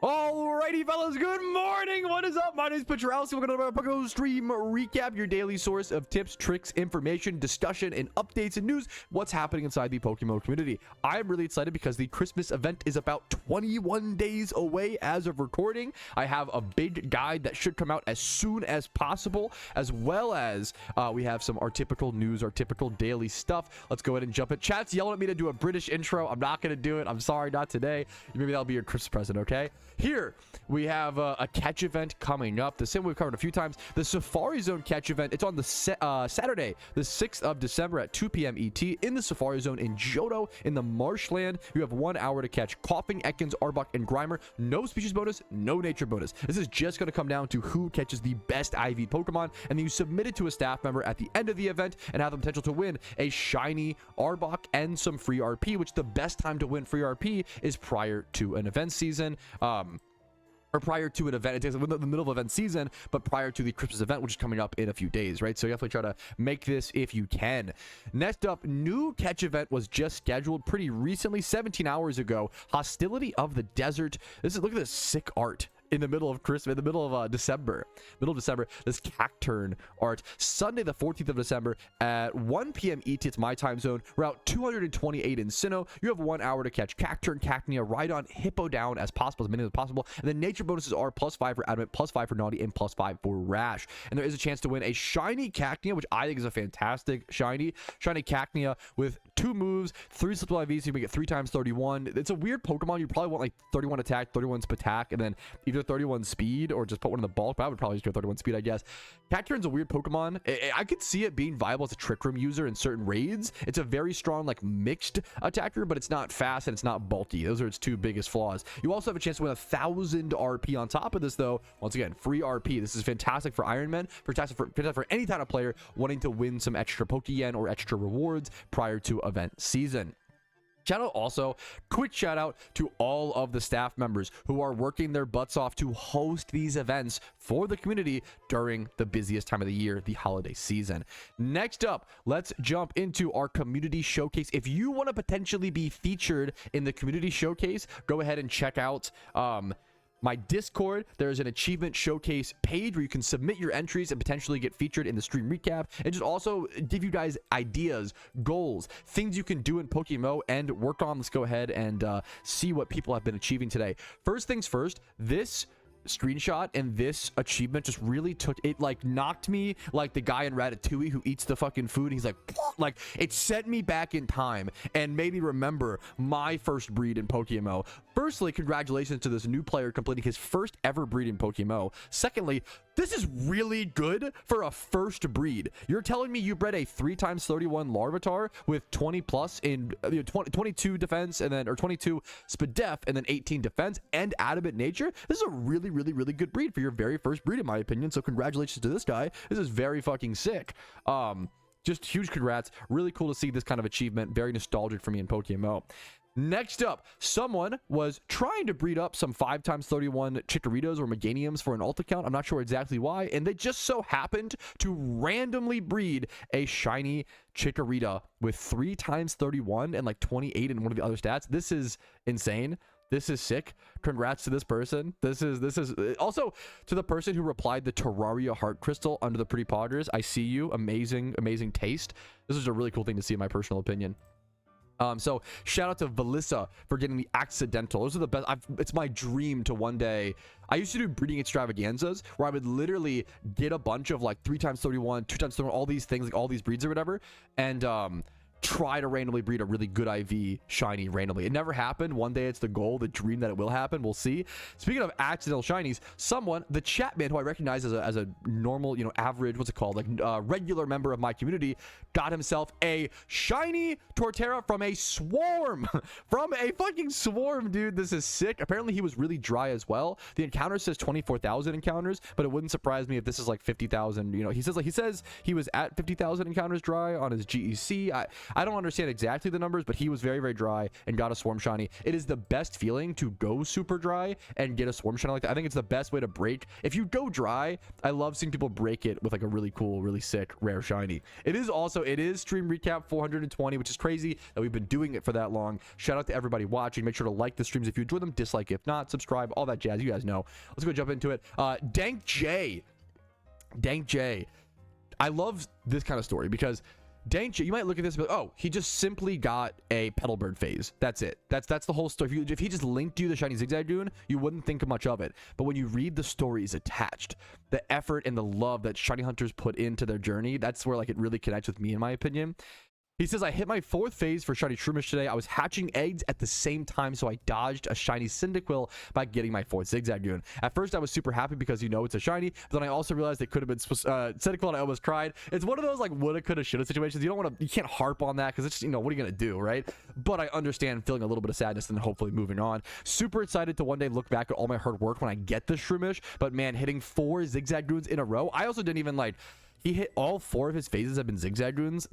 Alrighty, fellas, good morning. What is up? My name is Patrouski. We're going to do a PokeMMO stream recap, your daily source of tips, tricks, information, discussion, and updates and news. What's happening inside the PokeMMO community? I'm really excited because the Christmas event is about 21 days away as of recording. I have a big guide that should come out as soon as possible, as well as we have our typical news, our typical daily stuff. Let's go ahead and jump in. Chat's yelling at me to do a British intro. I'm not going to do it. I'm sorry, not today. Maybe that'll be your Christmas present, okay? Here we have a catch event coming up, the same we've covered a few times, the Safari Zone catch event. It's on the Saturday the 6th of December at 2 p.m. ET in the Safari Zone in Johto in the marshland. You have 1 hour to catch Coughing, Ekans, Arbok, and Grimer. No species bonus, no nature bonus. This is just going to come down to who catches the best IV Pokemon, and then you submit it to a staff member at the end of the event and have the potential to win a shiny Arbok and some free RP, which the best time to win free RP is prior to an event season. Or prior to an event. It takes the middle of event season, but prior to the Christmas event, which is coming up in a few days, right? So you definitely try to make this if you can. Next up, new catch event was just scheduled pretty recently, 17 hours ago. Hostility of the Desert. Look at this sick art in the middle of Christmas, in the middle of December, this Cacturn art. Sunday the 14th of December at 1 p.m. ET, it's my time zone, Route 228 in Sinnoh. You have 1 hour to catch Cacturn, Cacnea, Rhydon, Hippo down as possible, as many as possible, and then nature bonuses are +5 for Adamant, +5 for Naughty, and +5 for Rash. And there is a chance to win a shiny Cacnea, which I think is a fantastic shiny Cacnea with 2 moves, 3 slippable IVs, so you can get 3 times 31. It's a weird Pokemon. You probably want like 31 attack, 31 attack, and then either 31 speed or just put one in the bulk, but I would probably just go 31 speed, I guess. Cacturn's a weird Pokemon. I could see it being viable as a Trick Room user in certain raids. It's a very strong, like, mixed attacker, but it's not fast and it's not bulky. Those are its 2 biggest flaws. You also have a chance to win 1,000 RP on top of this, though. Once again, free RP. This is fantastic for Iron Man, fantastic for any kind of player wanting to win some extra Pokeyen or extra rewards prior to event season. Shout out also, quick shout out to all of the staff members who are working their butts off to host these events for the community during the busiest time of the year, the holiday season. Next up, let's jump into our community showcase. If you want to potentially be featured in the community showcase, go ahead and check out my Discord. There's an achievement showcase page where you can submit your entries and potentially get featured in the stream recap, and just also give you guys ideas, goals, things you can do in PokeMMO and work on. Let's go ahead and see what people have been achieving today. First things first, this screenshot and this achievement just really took it, like knocked me like the guy in Ratatouille who eats the fucking food. He's like it sent me back in time and made me remember my first breed in PokeMMO. Firstly, congratulations to this new player completing his first ever breed in PokeMMO. Secondly, this is really good for a first breed. You're telling me you bred a 3x31 Larvitar with 20 plus in 22 defense and then, or 22 speed def and then 18 defense and adamant nature? This is a really good breed for your very first breed, in my opinion. So congratulations to this guy. This is very fucking sick. Just huge congrats. Really cool to see this kind of achievement. Very nostalgic for me in PokeMMO. Next up, someone was trying to breed up some 5x31 Chikoritos or Meganiums for an alt account. I'm not sure exactly why, and they just so happened to randomly breed a shiny Chikorita with 3x31 and like 28 in one of the other stats. This is insane. This is sick. Congrats to this person. This is also to the person who replied the Terraria Heart Crystal under the Pretty Poggers. I see you. Amazing taste. This is a really cool thing to see, in my personal opinion. So shout out to Valissa for getting the accidental. Those are the best. It's my dream to one day. I used to do breeding extravaganzas where I would literally get a bunch of like 3x31, 2x31, all these things, like all these breeds or whatever, and try to randomly breed a really good IV shiny randomly. It never happened. One day it's the goal, the dream that it will happen. We'll see. Speaking of accidental shinies, someone, the Chatman, who I recognize as a normal, average, what's it called, like regular member of my community, got himself a shiny Torterra from a swarm. From a fucking swarm, dude. This is sick. Apparently he was really dry as well. The encounter says 24,000 encounters, but it wouldn't surprise me if this is like 50,000. He says he was at 50,000 encounters dry on his GEC. I don't understand exactly the numbers, but he was very, very dry and got a swarm shiny. It is the best feeling to go super dry and get a swarm shiny like that. I think it's the best way to break. If you go dry, I love seeing people break it with like a really cool, really sick, rare shiny. It is stream recap 420, which is crazy that we've been doing it for that long. Shout out to everybody watching. Make sure to like the streams if you enjoy them, dislike if not, subscribe, all that jazz. You guys know. Let's go jump into it. Dank J. I love this kind of story because Dank J, you might look at this and be like, oh, he just simply got a Petal Bird phase. That's it. That's the whole story. If he just linked you the shiny Zigzagoon, you wouldn't think much of it. But when you read the stories attached, the effort and the love that shiny hunters put into their journey, that's where like it really connects with me, in my opinion. He says, I hit my 4th phase for shiny Shroomish today. I was hatching eggs at the same time, so I dodged a shiny Cyndaquil by getting my 4th Zigzagoon. At first, I was super happy because you know it's a shiny, but then I also realized it could have been Cyndaquil, and I almost cried. It's one of those like woulda, coulda, shoulda situations. You can't harp on that because it's just, you know, what are you gonna do, right? But I understand feeling a little bit of sadness and hopefully moving on. Super excited to one day look back at all my hard work when I get the Shroomish, but man, hitting 4 Zigzagoons in a row. I also didn't even like, he hit all 4 of his phases have been Zigzagoons.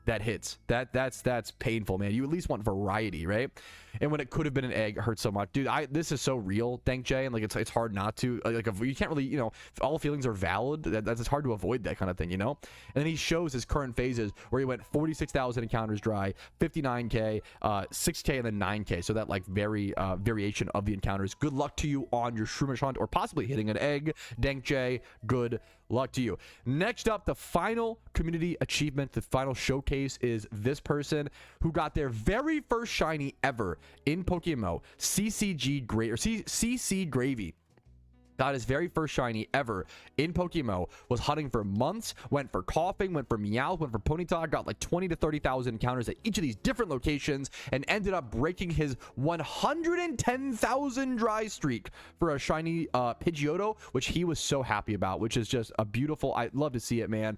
That hits. That's painful, man. You at least want variety, right? And when it could have been an egg, it hurts so much, dude. This is so real, Dank J, and like it's hard not to like you can't really, you know, all feelings are valid. That's hard to avoid that kind of thing, you know. And then he shows his current phases where he went 46,000 encounters dry, 59k, 6k, and then 9k. So that like variation of the encounters. Good luck to you on your Shroomish hunt or possibly hitting an egg, Dank J. Good luck to you. Next up, the final community achievement, the final showcase is this person who got their very first shiny ever in PokeMMO, CC Gravy. Got his very first shiny ever in PokeMMO, was hunting for months, went for coughing, went for Meowth, went for Ponyta, got like 20 to 30,000 encounters at each of these different locations, and ended up breaking his 110,000 dry streak for a shiny Pidgeotto, which he was so happy about, which is just a beautiful, I love to see it, man.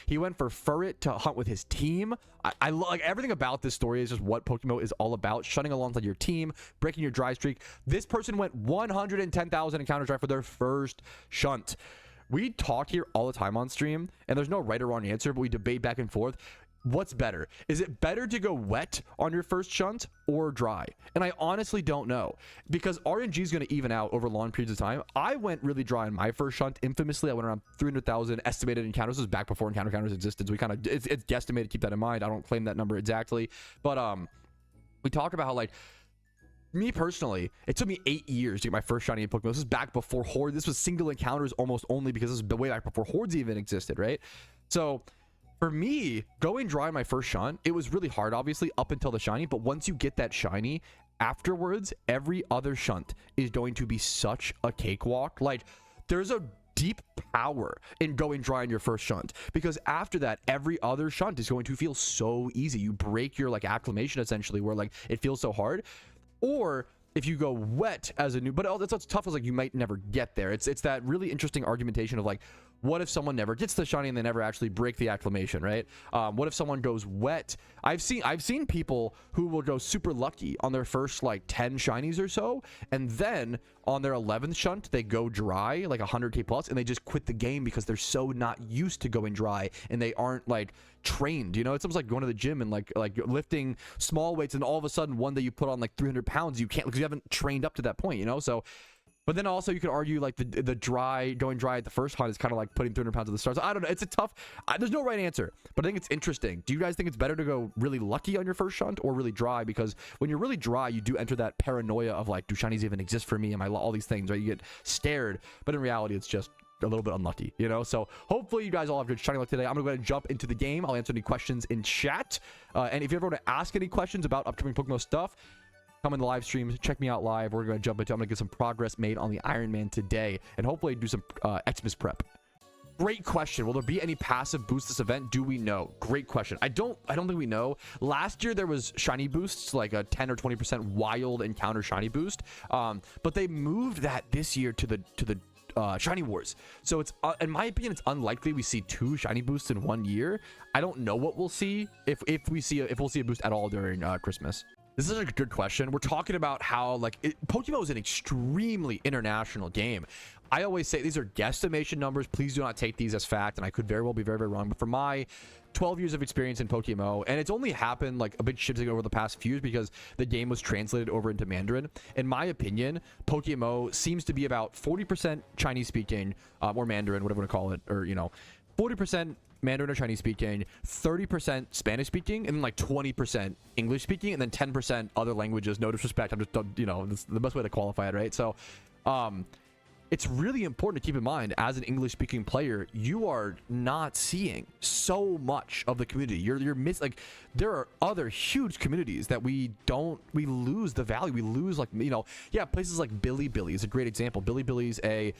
He went for Furret to hunt with his team. I like everything about this story is just what PokeMMO is all about, shunning alongside your team, breaking your dry streak. This person went 110,000 encounters dry for their first shunt. We talk here all the time on stream, and there's no right or wrong answer, but we debate back and forth. What's better? Is it better to go wet on your first shunt or dry? And I honestly don't know, because RNG is going to even out over long periods of time. I went really dry on my first shunt. Infamously, I went around 300,000 estimated encounters. This was back before encounter counters existed. So we kind of, it's guesstimated. Keep that in mind. I don't claim that number exactly, but we talk about how, like, me personally, it took me 8 years to get my first shiny in PokeMMO. This is back before Horde. This was single encounters almost only, because this is the way back before Hordes even existed, right? So for me, going dry on my first shunt, it was really hard, obviously, up until the shiny. But once you get that shiny, afterwards, every other shunt is going to be such a cakewalk. Like, there's a deep power in going dry on your first shunt, because after that, every other shunt is going to feel so easy. You break your like acclimation, essentially, where like it feels so hard. Or if you go wet as a new, but that's what's tough is like you might never get there. It's that really interesting argumentation of like, what if someone never gets the shiny and they never actually break the acclimation, right? What if someone goes wet? I've seen people who will go super lucky on their first like 10 shinies or so, and then on their 11th shunt they go dry, like 100k plus, and they just quit the game because they're so not used to going dry and they aren't like trained, you know. It's almost like going to the gym and like lifting small weights, and all of a sudden one day you put on like 300 pounds, you can't because you haven't trained up to that point, you know. So but then also you could argue like the going dry at the first hunt is kind of like putting 300 pounds at the start. So I don't know. It's a tough, there's no right answer, but I think it's interesting. Do you guys think it's better to go really lucky on your first shunt or really dry? Because when you're really dry, you do enter that paranoia of like, do shinies even exist for me? Am I all these things, right? You get scared, but in reality, it's just a little bit unlucky, you know. So hopefully you guys all have good shiny luck today. I'm gonna go ahead and jump into the game. I'll answer any questions in chat, and if you ever want to ask any questions about upcoming PokeMMO stuff, come in the live streams, check me out live. We're going to jump into, I'm going to get some progress made on the Iron Man today, and hopefully do some Xmas prep. Great question. Will there be any passive boosts this event? Do we know? Great question. I don't think we know. Last year there was shiny boosts, like a 10 or 20% wild encounter shiny boost, but they moved that this year to the shiny wars. So it's in my opinion, it's unlikely we see 2 shiny boosts in 1 year. I don't know what we'll see if we'll see a boost at all during Christmas. This is a good question. We're talking about how like PokeMMO is an extremely international game. I always say these are guesstimation numbers. Please do not take these as fact, and I could very well be very, very wrong. But for my 12 years of experience in PokeMMO, and it's only happened like a bit shifting over the past few years because the game was translated over into Mandarin. In my opinion, PokeMMO seems to be about 40% Chinese speaking, or Mandarin, whatever you want to call it, or 40% Mandarin or Chinese speaking, 30% Spanish speaking, and then like 20% English speaking, and then 10% other languages. No disrespect, I'm just that's the best way to qualify it, right? So it's really important to keep in mind, as an English speaking player, you are not seeing so much of the community. You're like, there are other huge communities that we lose the value. We lose, like, places like Bilibili is a great example. Bilibili is a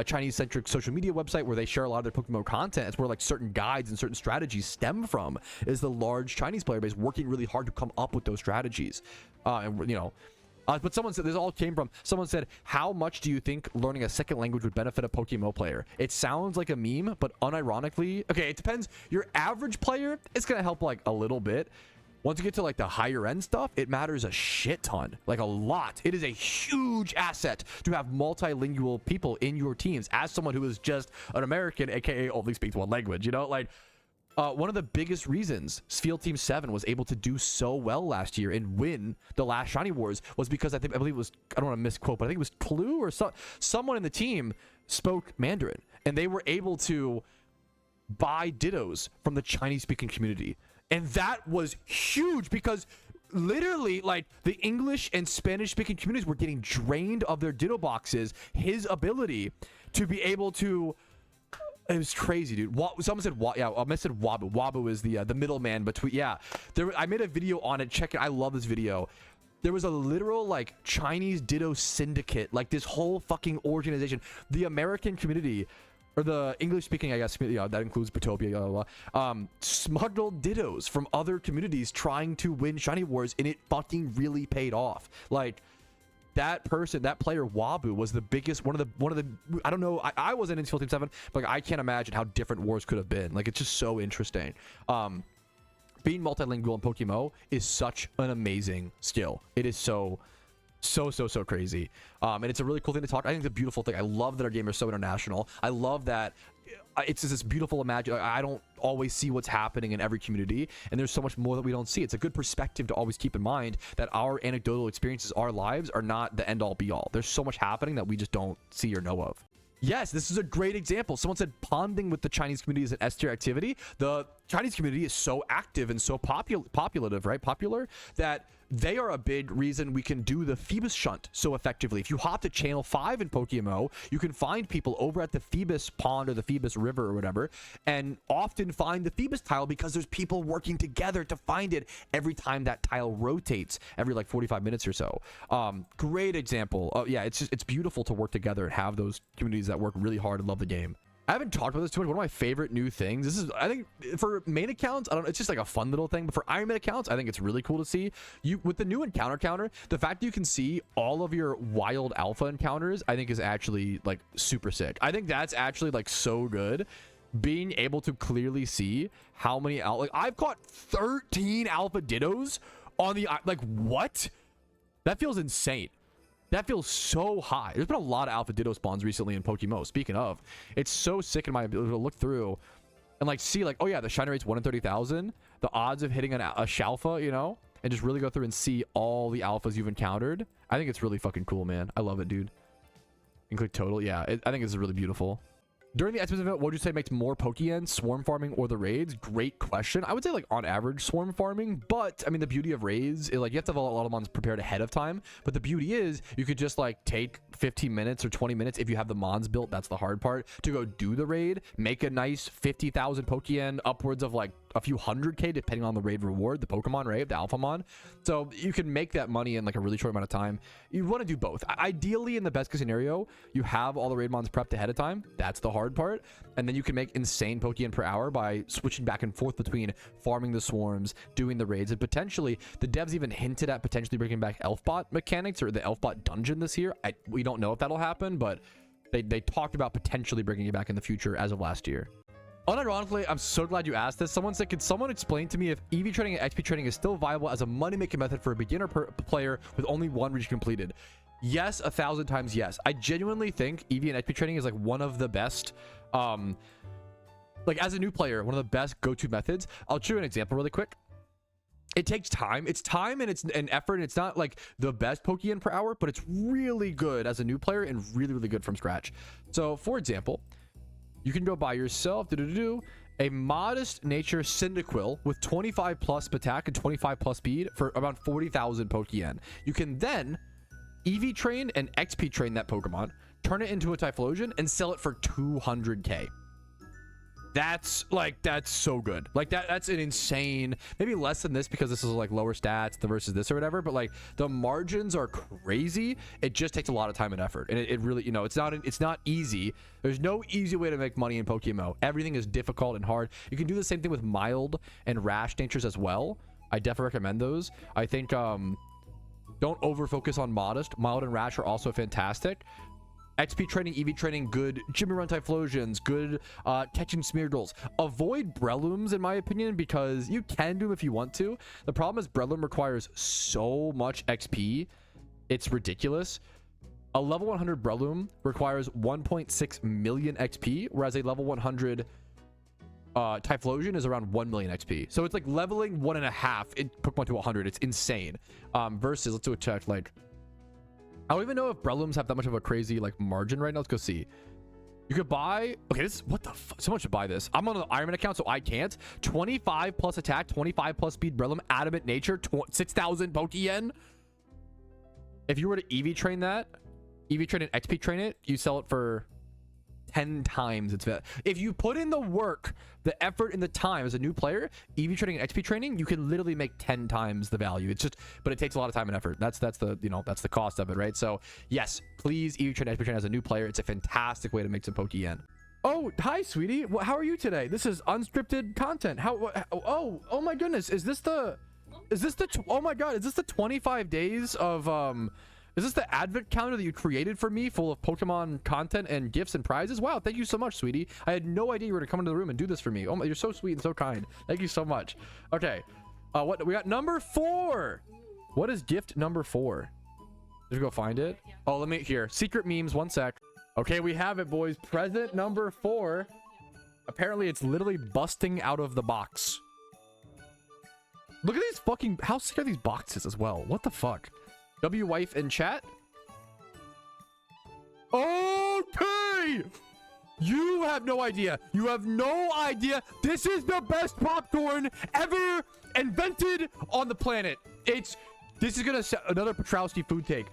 Chinese centric social media website where they share a lot of their PokeMMO content. It's where like certain guides and certain strategies stem from, is the large Chinese player base working really hard to come up with those strategies. But someone said, this all came from, someone said, how much do you think learning a second language would benefit a PokeMMO player? It sounds like a meme, but unironically, okay, it depends. Your average player, it's going to help like a little bit. Once you get to like the higher end stuff, it matters a shit ton, like a lot. It is a huge asset to have multilingual people in your teams. As someone who is just an American, aka only speaks one language, one of the biggest reasons Field Team 7 was able to do so well last year and win the last Shiny Wars was because I believe it was, I don't want to misquote, but I think it was Clue or someone in the team spoke Mandarin, and they were able to buy Dittos from the Chinese speaking community. And that was huge because literally, like, the English and Spanish speaking communities were getting drained of their Ditto boxes. His ability to be able to, it was crazy, dude. Someone said, I said Wabu. Wabu is the middleman between. Yeah, I made a video on it. Check it. I love this video. There was a literal like Chinese Ditto syndicate, like this whole fucking organization. The American community, or the English speaking, I guess, that includes Patopia, smuggled Dittos from other communities trying to win Shiny Wars, and it fucking really paid off. Like, that player Wabu was the biggest, one of the I don't know, I wasn't in Field Team 7, but like, I can't imagine how different wars could have been. Like, it's just so interesting. Being multilingual in PokeMMO is such an amazing skill. It is so crazy. And it's a really cool thing to talk. I think it's a beautiful thing. I love that our game is so international. I love that it's just this beautiful imagine. I don't always see what's happening in every community, and there's so much more that we don't see. It's a good perspective to always keep in mind that our anecdotal experiences, our lives, are not the end all be all. There's so much happening that we just don't see or know of. Yes, this is a great example. Someone said ponding with the Chinese community is an S tier activity. The Chinese community is so active and so popular, that they are a big reason we can do the Phoebus shunt so effectively. If you hop to channel 5 in PokeMMO, you can find people over at the Phoebus pond or the Phoebus river or whatever, and often find the Phoebus tile because there's people working together to find it every time that tile rotates, every like 45 minutes or so. Great example. Yeah, it's beautiful to work together and have those communities that work really hard and love the game. I haven't talked about this too much. One of my favorite new things, this is, I think, for main accounts, it's just like a fun little thing, but for Ironman accounts, I think it's really cool to see. With the new encounter counter, the fact that you can see all of your wild alpha encounters, I think is actually like super sick. I think that's actually like so good. Being able to clearly see how many like, I've caught 13 alpha Dittos on the, like, what? That feels insane. That feels so high. There's been a lot of alpha Ditto spawns recently in PokeMMO. Speaking of, it's so sick in my ability to look through and like see like, oh yeah, the shiny rate's 1 in 30,000. The odds of hitting a Shalfa, and just really go through and see all the alphas you've encountered. I think it's really fucking cool, man. I love it, dude. And click total. Yeah, I think it's really beautiful. During the Xmas event, what would you say makes more Pokeyen, swarm farming or the raids? Great question. I would say like on average swarm farming, but I mean the beauty of raids is like you have to have a lot of mons prepared ahead of time, but the beauty is you could just like take 15 minutes or 20 minutes if you have the mons built. That's the hard part, to go do the raid, make a nice 50,000 Pokeyen, upwards of like a few 100k depending on the raid reward, the Pokemon, right, the Alphamon. So you can make that money in like a really short amount of time. You want to do both. Ideally, in the best case scenario, you have all the raid mons prepped ahead of time. That's the hard part, and then you can make insane Pokeyen per hour by switching back and forth between farming the swarms, doing the raids, and potentially the devs even hinted at potentially bringing back Elfbot mechanics or the Elfbot dungeon this year. We don't know if that'll happen, but they talked about potentially bringing it back in the future as of last year. Unironically, I'm so glad you asked this. Someone said, could someone explain to me if EV trading and XP trading is still viable as a money-making method for a beginner player with only one region completed? Yes, 1,000 times yes. I genuinely think EV and XP trading is like one of the best, like as a new player, one of the best go-to methods. I'll show you an example really quick. It takes time. It's time and it's an effort. And it's not like the best Pokeyen per hour, but it's really good as a new player and really, really good from scratch. So for example, you can go buy yourself a modest nature Cyndaquil with 25 plus attack and 25 plus speed for around 40,000 Pokeyen. You can then EV train and XP train that Pokemon, turn it into a Typhlosion, and sell it for 200k. That's so good. Like that's an insane, maybe less than this because this is like lower stats versus this or whatever, but like the margins are crazy. It just takes a lot of time and effort, and it really, you know, it's not easy. There's no easy way to make money in PokeMMO. Everything is difficult and hard. You can do the same thing with mild and rash natures as well. I definitely recommend those. I think don't over focus on modest. Mild and rash are also fantastic. XP training, EV training, good Jimmy Run Typhlosions, good catching Smeargles. Avoid Brelooms, in my opinion, because you can do them if you want to. The problem is Breloom requires so much XP. It's ridiculous. A level 100 Breloom requires 1.6 million XP, whereas a level 100 Typhlosion is around 1 million XP. So it's like leveling 1.5 in Pokemon to 100. It's insane. Versus, let's do a check, like, I don't even know if Brelooms have that much of a crazy like margin right now. Let's go see. You could buy, okay, this, what the fuck? Someone should buy this. I'm on the Ironman account, so I can't. 25 plus attack, 25 plus speed Breloom, adamant nature, 6,000 Pokeyen. If you were to EV train that, EV train and XP train it, you sell it for 10 times its value. If you put in the work, the effort, and the time as a new player, EV training and XP training, you can literally make 10 times the value. It's just, but it takes a lot of time and effort. That's the, you know, that's the cost of it, right? So yes, please EV train and XP train as a new player. It's a fantastic way to make some Pokeyen. Oh, hi, sweetie. How are you today? This is unscripted content. Oh my goodness. Is this the oh my God, is this the 25 days of, is this the advent calendar that you created for me full of Pokemon content and gifts and prizes? Wow, thank you so much, sweetie. I had no idea you were to come into the room and do this for me. Oh my, you're so sweet and so kind. Thank you so much. Okay. What we got? Number 4. What is gift number 4? Did we go find it? Oh, let me here. Secret memes, 1 sec. Okay, we have it, boys. Present number 4. Apparently it's literally busting out of the box. Look at these fucking, how sick are these boxes as well? What the fuck? W wife in chat. Okay, you have no idea. You have no idea. This is the best popcorn ever invented on the planet. This is gonna another Patrouski food take.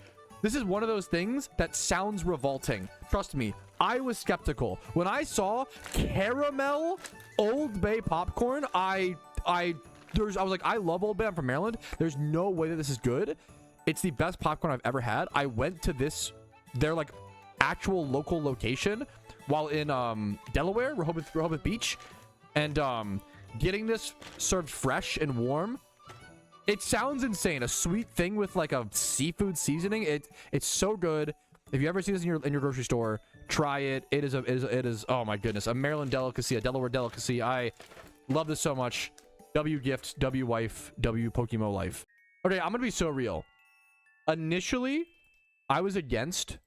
This is one of those things that sounds revolting. Trust me, I was skeptical when I saw caramel Old Bay popcorn. I was like, I love Old Bay. I'm from Maryland. There's no way that this is good. It's the best popcorn I've ever had. I went to their like actual local location while in Delaware, Rehoboth Beach, and getting this served fresh and warm. It sounds insane. A sweet thing with like a seafood seasoning. It's so good. If you ever see this in your grocery store, try it. It is oh my goodness, a Maryland delicacy, a Delaware delicacy. I love this so much. W gift, W wife, W PokeMMO life. Okay, I'm gonna be so real. Initially, I was against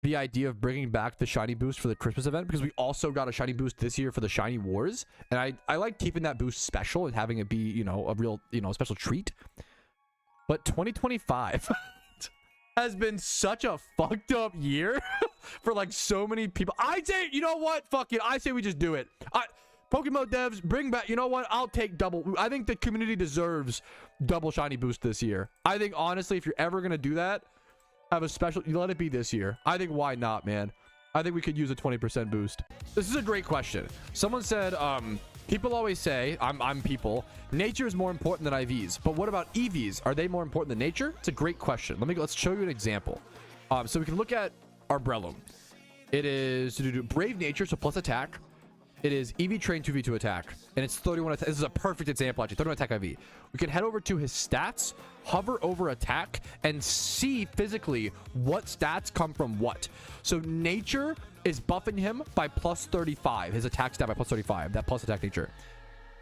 the idea of bringing back the shiny boost for the Christmas event because we also got a shiny boost this year for the shiny wars, and I like keeping that boost special and having it be, you know, a real, you know, special treat. But 2025 has been such a fucked up year for like so many people. I say, you know what, fuck it, I say we just do it. PokeMMO devs, bring back, you know what, I'll take double. I think the community deserves double shiny boost this year. I think honestly, if you're ever gonna do that, have a special, you let it be this year. I think why not, man? I think we could use a 20% boost. This is a great question. Someone said, people always say, I'm people, nature is more important than IVs, but what about EVs? Are they more important than nature? It's a great question. Let's show you an example. So we can look at our Breloom. It is Brave Nature, so plus attack. It is EV train 2v2 attack, and it's 31 attack. This is a perfect example, actually. 31 attack IV. We can head over to his stats, hover over attack, and see physically what stats come from what. So nature is buffing him by plus 35, his attack stat by plus 35, that plus attack nature.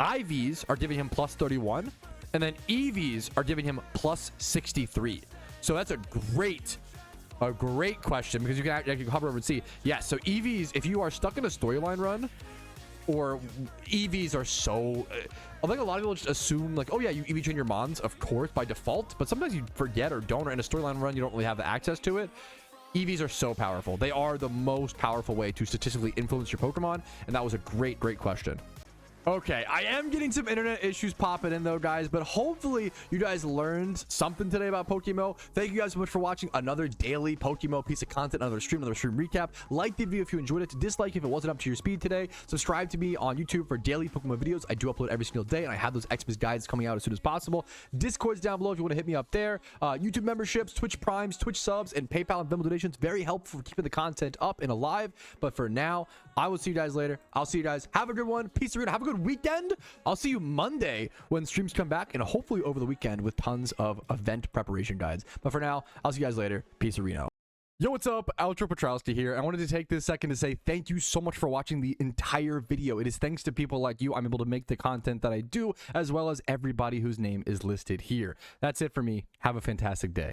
IVs are giving him plus 31, and then EVs are giving him plus 63. So that's a great question, because you can hover over and see. Yeah, so EVs, if you are stuck in a storyline run, or EVs are so I think a lot of people just assume like, oh yeah, you EV train your mons, of course, by default, but sometimes you forget or don't, or in a storyline run you don't really have the access to it. EVs are so powerful. They are the most powerful way to statistically influence your Pokemon, and that was a great question. Okay, I am getting some internet issues popping in though, guys, but hopefully you guys learned something today about PokeMMO. Thank you guys so much for watching another daily PokeMMO piece of content, another stream recap. Like the video if you enjoyed it, dislike if it wasn't up to your speed today. Subscribe to me on YouTube for daily PokeMMO videos. I do upload every single day, and I have those Xmas guides coming out as soon as possible. Discord's down below if you want to hit me up there. YouTube memberships, Twitch Primes, Twitch subs, and PayPal and Venmo donations. Very helpful for keeping the content up and alive. But for now, I will see you guys later. I'll see you guys. Have a good one. Peace out. Have a good weekend. I'll see you Monday when streams come back, and hopefully over the weekend with tons of event preparation guides. But for now, I'll see you guys later. Peace Reno. Yo, what's up? Outro Patrouski here. I wanted to take this second to say thank you so much for watching the entire video. It is thanks to people like you I'm able to make the content that I do, as well as everybody whose name is listed here. That's it for me. Have a fantastic day.